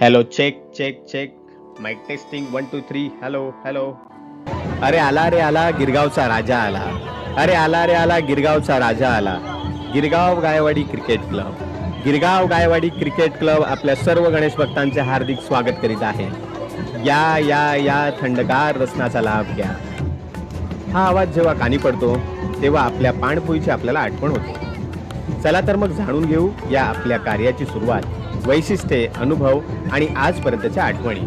Hello, check check check. Mic testing 1 2 3. Hello hello. अरे आला रे आला, गिरगावचा राजा आला. अरे आला रे आला, गिरगावचा राजा आला. Girgaon Gaiwadi cricket club. Girgaon Gaiwadi cricket club आपल्या सर्व गणेश भक्तांचे हार्दिक स्वागत करीत आहे. या या या, थंडगार रसनाचा लाभ घ्या. हा आवाज जेव्हा कानी पडतो तेव्हा आपल्या पाणपोईची आपल्याला आठवण होते. चला तर मग जाणून घेऊ या आपल्या कार्याची सुरुवात, वैशिष्ट्ये, अनुभव आणि आजपर्यंतच्या आठवणी.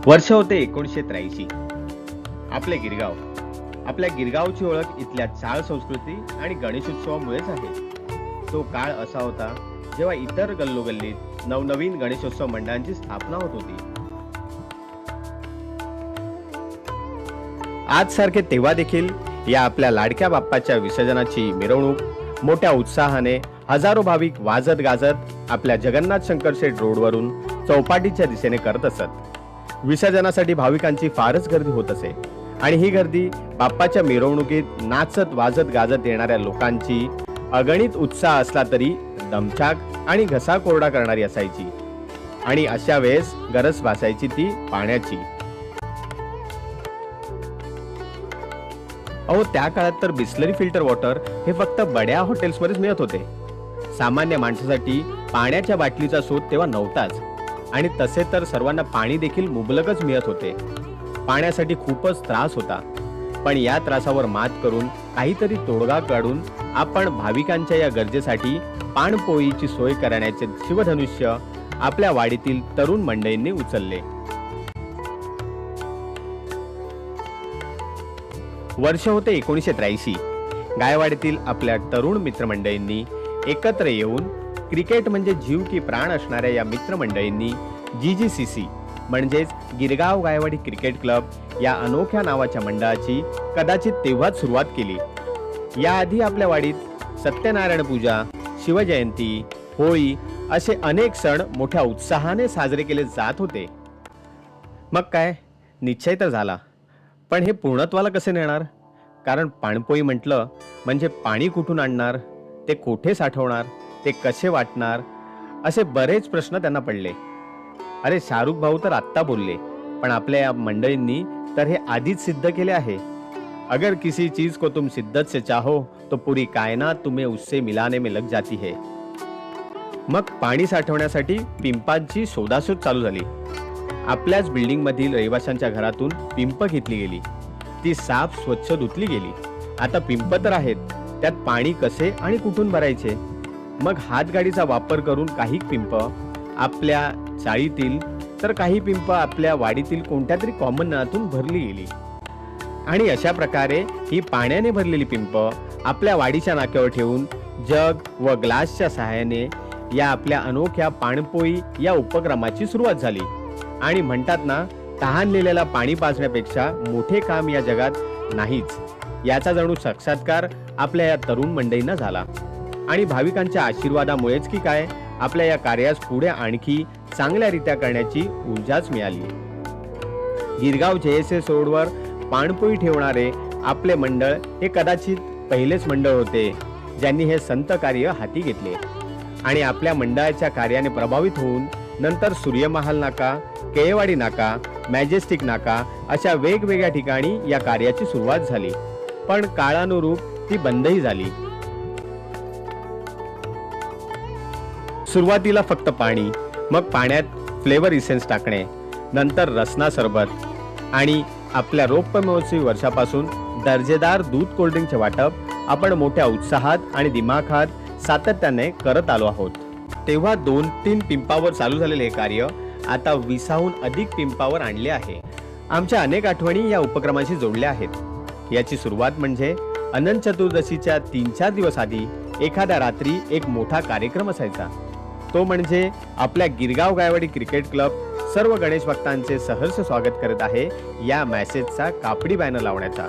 वर्ष होते 1983. आपले गिरगाव. आपल्या गिरगावची ओळख इथल्या चाळ संस्कृती आणि गणेशोत्सवामुळेच आहे. तो काळ असा होता जेव्हा इतर गल्लोगल्लीत नवनवीन गणेशोत्सव मंडळांची स्थापना होत होती. आज सारखे तेव्हा देखील या आपल्या लाडक्या बाप्पाच्या विसर्जनाची मिरवणूक मोठ्या उत्साहाने हजारो भाविक वाजत गाजत आपल्या जगन्नाथ शंकर शेठ रोडवरून चौपाटीच्या दिशेने करत असत. विसर्जनासाठी भाविकांची फारच गर्दी होत असे आणि ही गर्दी बाप्पाच्या मिरवणुकीत नाचत वाजत गाजत येणाऱ्या लोकांची अगणित उत्साह असला तरी दमछाक आणि घसा कोरडा करणारी असायची. आणि अशा वेळेस गरज भासायची ती पाण्याची. अहो, त्या काळात तर बिस्लरी फिल्टर वॉटर हे फक्त बड्या हॉटेल्समध्येच मिळत होते. सामान्य माणसासाठी पाण्याच्या बाटलीचा शोध तेव्हा नव्हताच आणि तसे तर सर्वांना पाणी देखील मुबलकच मिळत होते. पाण्यासाठी खूपच त्रास होता, पण या त्रासावर मात करून काहीतरी तोडगा काढून आपण भाविकांच्या या गरजेसाठी पाणपोईची सोय करण्याचे शिवधनुष्य आपल्या वाडीतील तरुण मंडळींनी उचलले. वर्ष होते 1983. गायवाडीतील आपल्या तरुण मित्रमंडळींनी एकत्र येऊन क्रिकेट म्हणजे जीव की प्राण असणाऱ्या या मित्रमंडळींनी GGCC म्हणजेच गिरगाव गायवाडी क्रिकेट क्लब या अनोख्या नावाच्या मंडळाची कदाचित तेव्हाच सुरुवात केली. याआधी आपल्या वाडीत सत्यनारायण पूजा, शिवजयंती, होळी असे अनेक सण मोठ्या उत्साहाने साजरे केले जात होते. मग काय, निश्चय तर झाला, पण हे पूर्णत्वाला कसे नेणार? कारण पाणपोई म्हटलं म्हणजे पाणी कुठून आणणार, ते कोठे साठवणार, ते कसे वाटणार, असे बरेच प्रश्न त्यांना पडले. अरे, शाहरुख भाऊ तर आत्ता बोलले, पण आपल्या या मंडळींनी तर हे आधीच सिद्ध केले आहे. अगर किसी चीज को तुम शिद्दत से चाहो तो पूरी कायनात तुम्हें उससे मिलाने में लग जाती है. मग पाणी साठवण्यासाठी पिंपांची शोधाशोध चालू झाली. आपल्याच बिल्डिंग मधील रहिवाशांच्या घरातून पिंप घेतली गेली. ती साफ स्वच्छ धुतली गेली. आता पिंप तर आहेत, त्यात पाणी कसे आणि कुठून भरायचे? मग हातगाडीचा वापर करून काही पिंप आपल्या चाळीतील तर काही पिंप आपल्या वाडीतील कोणत्या तरी कॉमन नळातून भरली गेली. आणि अशा प्रकारे ही पाण्याने भरलेली पिंप आपल्या वाडीच्या नाक्यावर ठेवून जग व ग्लासच्या सहाय्याने या आपल्या अनोख्या पाणपोई या उपक्रमाची सुरुवात झाली. आणि म्हणतात ना, तहानलेल्याला पाणी पाजण्यापेक्षा मोठे काम या जगात नाहीच, याचा जणू साक्षात्कार आपल्या या तरुण मंडळींना झाला. आणि भाविकांच्या आशीर्वादामुळेच की काय, आपल्या या कार्यास पुढे आणखी चांगल्यारीत्या करण्याची ऊर्जाच मिळाली. गिरगाव JSS रोडवर पाणपोई ठेवणारे आपले मंडळ हे कदाचित पहिलेच मंडळ होते ज्यांनी हे संत कार्य हाती घेतले. आणि आपल्या मंडळाच्या कार्याने प्रभावित होऊन नंतर सूर्यमहाल नाका, केळेवाडी नाका, मॅजेस्टिक नाका अशा वेगवेगळ्या ठिकाणी या कार्याची सुरुवात झाली. पण काळानुरूप ती बंदही झाली. सुरुवातीला फक्त पाणी, मग पाण्यात फ्लेवर इसेन्स टाकणे, नंतर रसना सरबत आणि आपल्या रौप्य महोत्सवी वर्षापासून दर्जेदार दूध कोल्ड्रिंकचे वाटप आपण मोठ्या उत्साहात आणि दिमाखात सातत्याने करत आलो आहोत. तेव्हा 2-3 पिंपावर चालू झालेले हे कार्य आता 20हून अधिक पिंपावर आणले आहे. आमच्या अनेक आठवणी या उपक्रमाशी जोडल्या आहेत. याची सुरुवात म्हणजे अनंत चतुर्दशीच्या 3-4 दिवस आधी एखाद्या रात्री एक मोठा कार्यक्रम असायचा. तो म्हणजे आपल्या गिरगाव गायवाडी क्रिकेट क्लब सर्व गणेश भक्तांचे सहर्ष स्वागत करत आहे या मेसेजचा कापडी बॅनर लावण्याचा.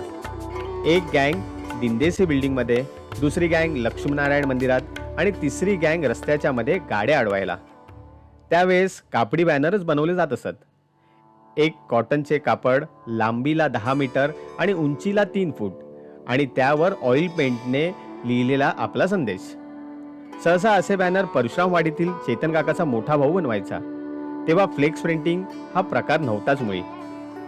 एक गँग दिंदेसी बिल्डिंग मध्ये, दुसरी गँग लक्ष्मीनारायण मंदिरात आणि तिसरी गँग रस्त्याच्या मध्ये गाड्या अडवायला. त्यावेळेस कापडी बॅनरच बनवले जात असत. एक कॉटनचे कापड, लांबीला 10 मीटर आणि उंचीला 3 फूट आणि त्यावर ऑइल पेंटने लिहिलेला आपला संदेश. सहसा असे बॅनर परशुरामवाडीतील चेतन काकाचा मोठा भाऊ बनवायचा. तेव्हा फ्लेक्स प्रिंटिंग हा प्रकार नव्हताच मुळी.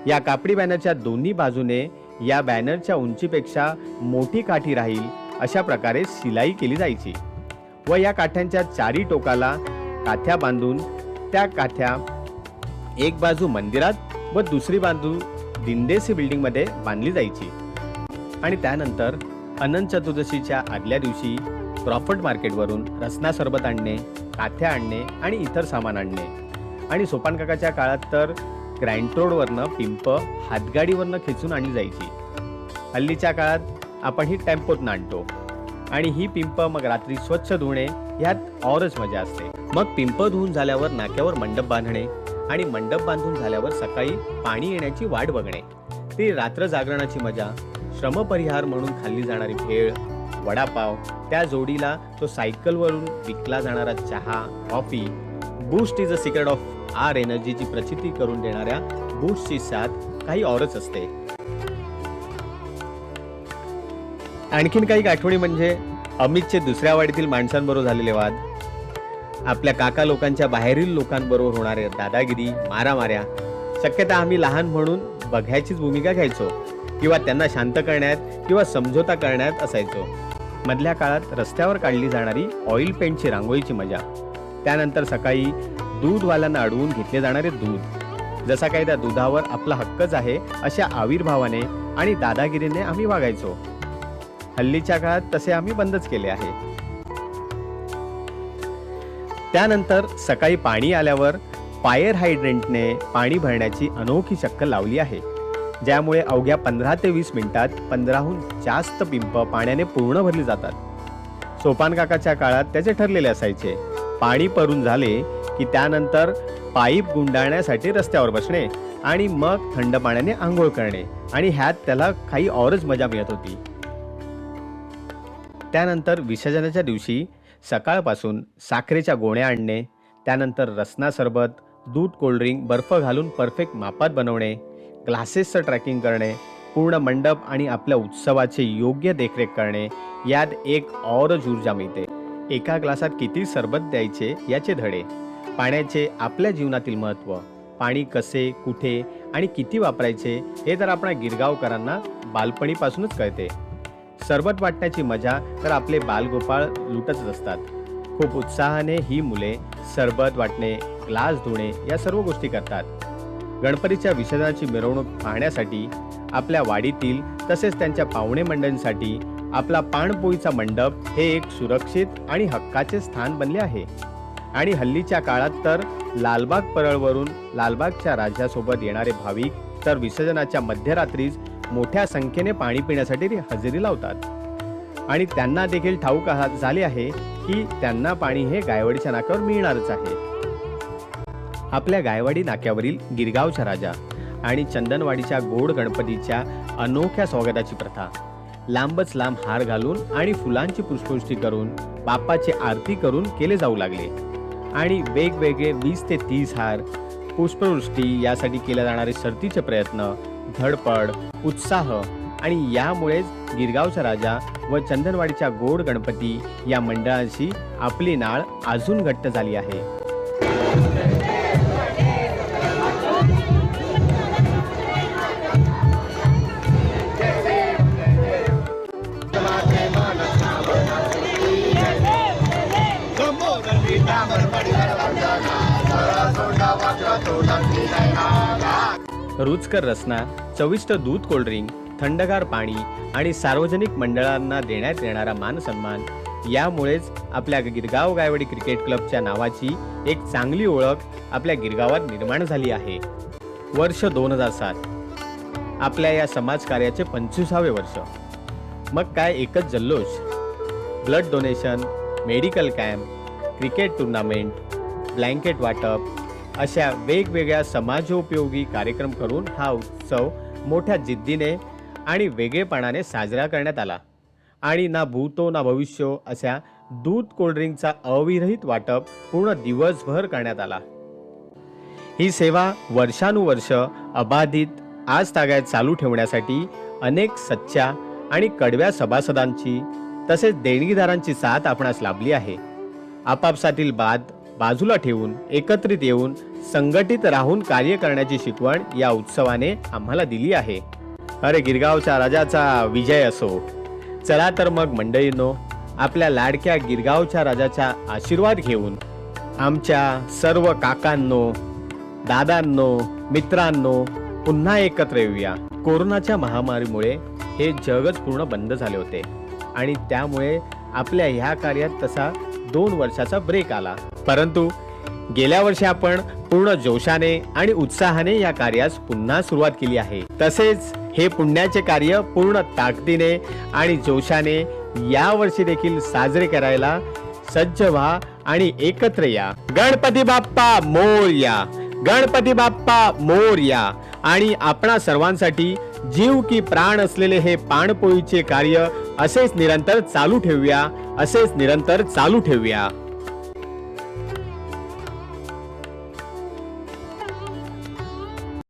या कापडी बॅनरच्या दोन्ही बाजूने या बॅनरच्या उंचीपेक्षा मोठी काठी राहील अशा प्रकारे शिलाई केली जायची व या काठ्यांच्या चारी टोकाला काथ्या बांधून त्या काथ्या एक बाजू मंदिरात व दुसरी बाजू दिंडेसी बिल्डिंगमध्ये बांधली जायची. आणि त्यानंतर अनंत चतुर्दशीच्या आदल्या दिवशी क्रॉफर्ड मार्केटवरून रसना सरबत आणणे, काथ्या आणणे आणि इतर सामान आणणे. आणि सोपान काकाच्या काळात तर ग्रँट रोडवरनं पिंप हातगाडीवरनं खेचून आणली जायची. हल्लीच्या काळात आपण ही टेम्पोतनं आणतो आणि ही पिंप मग रात्री स्वच्छ धुणे ह्यात औरच मजा असते. मग पिंप धुवून झाल्यावर नाक्यावर मंडप बांधणे आणि मंडप बांधून झाल्यावर सकाळी पाणी येण्याची वाट बघणे. ती रात्र जागरणाची मजा, श्रमपरिहार म्हणून खाल्ली जाणारी भेळ, वडापाव, त्या जोडीला तो सायकलवरून विकला जाणारा चहा, coffee, Boost is a secret of our एनर्जीची प्रचिती करून देणाऱ्या बूस्टची साथ काही औरच असते. आणखीन काही आठवणी म्हणजे अमितचे दुसऱ्या वाडीतील माणसांबरोबर झालेले वाद, आपल्या काका लोकांच्या बाहेरील लोकांबरोबर होणारे दादागिरी, मारामाऱ्या. शक्यता आम्ही लहान म्हणून बघायचीच भूमिका घ्यायचो किंवा त्यांना शांत करण्यात किंवा समझोता करण्यात असायचो. मधल्या काळात रस्त्यावर काढली जाणारी ऑइल पेंटची रांगोळीची मजा, त्यानंतर सकाळी दूधवाल्यांना अडवून घेतले जाणारे दूध, जसा काही त्या दुधावर आपला हक्कच आहे अशा आविर्भावाने आणि दादागिरीने आम्ही वागायचो. हल्लीच्या काळात तसे आम्ही बंदच केले आहे. त्यानंतर सकाळी पाणी आल्यावर फायर हायड्रेंटने पाणी भरण्याची अनोखी शक्कल लावली आहे, ज्यामुळे अवघ्या 15 ते 20 मिनिटात 15हून जास्त पिंप पाण्याने पूर्ण भरली जातात. सोपान काकाच्या काळात त्याचे ठरलेले असायचे. पाणी भरून झाले की त्यानंतर पाईप गुंडाळण्यासाठी रस्त्यावर बसणे आणि मग थंड पाण्याने आंघोळ करणे आणि ह्यात त्याला काही औरच मजा मिळत होती. त्यानंतर विसर्जनाच्या दिवशी सकाळपासून साखरेच्या गोण्या आणणे, त्यानंतर रसना सरबत, दूध, कोल्ड्रिंक, बर्फ घालून परफेक्ट मापात बनवणे, ग्लासेसचं ट्रॅकिंग करणे, पूर्ण मंडप आणि आपल्या उत्सवाचे योग्य देखरेख करणे, यात एक औरच ऊर्जा मिळते. एका ग्लासात किती सरबत द्यायचे याचे धडे, पाण्याचे आपल्या जीवनातील महत्त्व, पाणी कसे, कुठे आणि किती वापरायचे हे तर आपल्या गिरगावकरांना बालपणीपासूनच कळते. सरबत वाटण्याची मजा तर आपले बालगोपाळ लुटतच असतात. खूप उत्साहाने ही मुले सरबत वाटणे, ग्लास धुणे या सर्व गोष्टी करतात. गणपतीच्या विसर्जनाची मिरवणूक पाहण्यासाठी आपल्या वाडीतील तसेच त्यांच्या पाहुणे मंडळींसाठी आपला पाणपोईचा मंडप हे एक सुरक्षित आणि हक्काचे स्थान बनले आहे. आणि हल्लीच्या काळात तर लालबाग परळवरून लालबागच्या राजासोबत येणारे भाविक तर विसर्जनाच्या मध्यरात्रीच मोठ्या संख्येने पाणी पिण्यासाठी हजेरी लावतात आणि त्यांना देखील ठाऊक झाले आहे की त्यांना पाणी हे गायवाडीच्या नाक्यावर मिळणारच आहे. आपल्या गायवाडी नाक्यावरील गिरगावच्या राजा आणि चंदनवाडीच्या गोड गणपतीच्या अनोख्या स्वागताची प्रथा, लांबच लांब हार घालून आणि फुलांची पुष्पवृष्टी करून बाप्पाची आरती करून केले जाऊ लागले. आणि वेगवेगळे 20 ते 30 हार, पुष्पवृष्टी यासाठी केले जाणारे शर्तीचे प्रयत्न, धडपड, उत्साह आणि यामुळेच गिरगावचा राजा व चंदनवाडीच्या गोड गणपती या मंडळांशी आपली नाळ अजून घट्ट झाली आहे. रुचकर रसना, चविष्ट दूध, कोल्ड्रिंक, थंडगार पाणी आणि सार्वजनिक मंडळांना देण्यात येणारा मानसन्मान यामुळेच आपल्या गिरगाव गायवाडी क्रिकेट क्लबच्या नावाची एक चांगली ओळख आपल्या गिरगावात निर्माण झाली आहे. वर्ष 2007 आपल्या या समाजकार्याचे 25वे वर्ष. मग काय एकच जल्लोष. Blood donation, medical camp, cricket tournament, blanket वाटप अशा वेगवेगळ्या समाजोपयोगी कार्यक्रम करून हा उत्सव मोठ्या जिद्दीने आणि वेगळेपणाने साजरा करण्यात आला. आणि ना भूतो ना भविष्यो अशा दूध, कोल्ड्रिंकचा अविरहित वाटप पूर्ण दिवसभर करण्यात आला. ही सेवा वर्षानुवर्ष अबाधित आज तागायत चालू ठेवण्यासाठी अनेक सच्च्या आणि कडव्या सभासदांची तसेच देणगीदारांची साथ आपणास लाभली आहे. आपापसातील वाद बाजूला ठेवून एकत्रित येऊन संघटित राहून कार्य करण्याची शिकवण या उत्सवाने आम्हाला दिली आहे. अरे गिरगावच्या राजाचा विजय असो. चला तर मग मंडळींनो, आपल्या लाडक्या गिरगावच्या राजाचा आशीर्वाद घेऊन आमच्या सर्व काकांनो, दादांनो, मित्रांनो पुन्हा एकत्र येऊया. कोरोनाच्या महामारीमुळे हे जगच पूर्ण बंद झाले होते आणि त्यामुळे आपल्या ह्या कार्यात तसा 2 वर्षाचा ब्रेक आला. परंतु गेल्या वर्षी आपण पूर्ण जोशाने आणि उत्साहाने या कार्यास पुन्हा सुरुवात केली आहे. तसेच हे पुण्याचे कार्य पूर्ण ताकदीने आणि जोशाने या वर्षी देखील साजरे करायला सज्ज व्हा आणि एकत्र या. गणपती बाप्पा मोरया, गणपती बाप्पा मोरया. आणि आपणा सर्वांसाठी जीव की प्राण असलेले हे पाणपोईचे कार्य असेच निरंतर चालू ठेवूया, असेच निरंतर चालू ठेवूया.